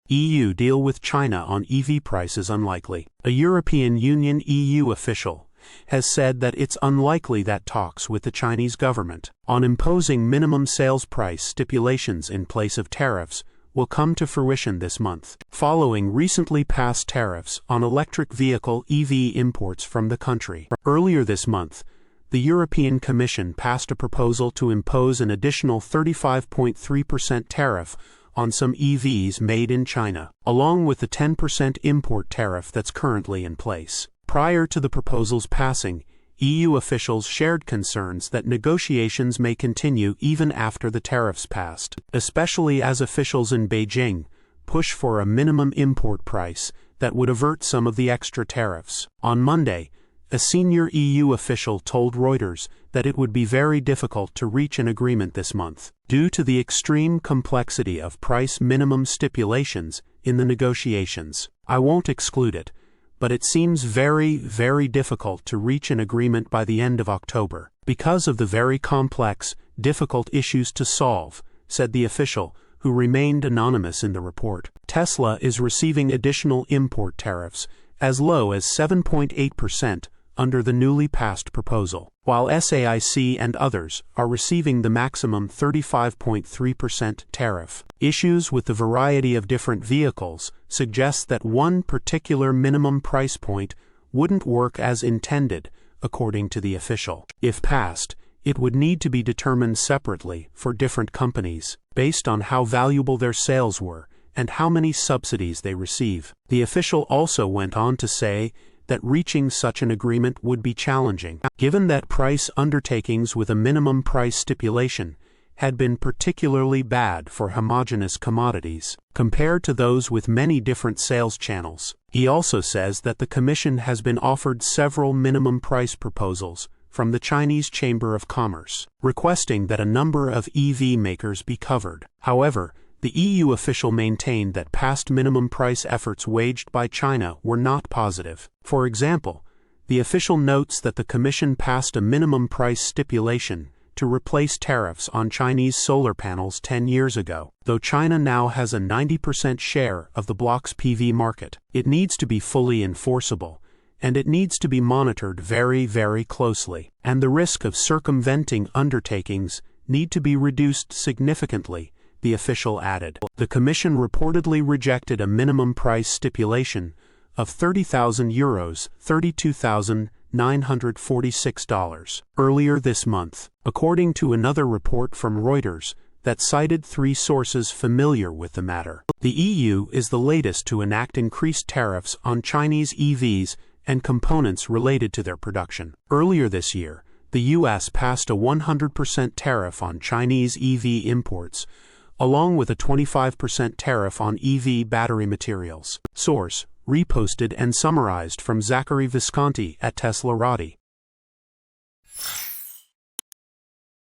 EU deal with China on EV prices unlikely. A European Union (EU) official has said that it's unlikely that talks with the Chinese government on imposing minimum sales price stipulations in place of tariffs will come to fruition this month, following recently passed tariffs on electric vehicle (EV) imports from the country. Earlier this month, the European Commission passed a proposal to impose an additional 35.3% tariff on some EVs made in China, along with the 10% import tariff that's currently in place. Prior to the proposal's passing, EU officials shared concerns that negotiations may continue even after the tariffs passed, especially as officials in Beijing push for a minimum import price that would avert some of the extra tariffs. On Monday, a senior EU official told Reuters that it would be very difficult to reach an agreement this month, due to the extreme complexity of price minimum stipulations in the negotiations. "I won't exclude it, but it seems very, very difficult to reach an agreement by the end of October, because of the very complex, difficult issues to solve," said the official, who remained anonymous in the report. Tesla is receiving additional import tariffs as low as 7.8% under the newly passed proposal, while SAIC and others are receiving the maximum 35.3% tariff. Issues with the variety of different vehicles suggest that one particular minimum price point wouldn't work as intended, according to the official. If passed, it would need to be determined separately for different companies, based on how valuable their sales were and how many subsidies they receive. The official also went on to say that reaching such an agreement would be challenging, given that price undertakings with a minimum price stipulation had been particularly bad for homogeneous commodities, compared to those with many different sales channels. He also says that the Commission has been offered several minimum price proposals from the Chinese Chamber of Commerce, requesting that a number of EV makers be covered. However, the EU official maintained that past minimum price efforts waged by China were not positive. For example, the official notes that the Commission passed a minimum price stipulation to replace tariffs on Chinese solar panels 10 years ago. Though China now has a 90% share of the bloc's PV market, it needs to be fully enforceable, and it needs to be monitored very, very closely. And the risk of circumventing undertakings need to be reduced significantly, the official added. The Commission reportedly rejected a minimum price stipulation of €30,000, $32,946, earlier this month, according to another report from Reuters that cited 3 sources familiar with the matter. The EU is the latest to enact increased tariffs on Chinese EVs and components related to their production. Earlier this year, the US passed a 100% tariff on Chinese EV imports, along with a 25% tariff on EV battery materials. Source: reposted and summarized from Zachary Visconti at teslarati.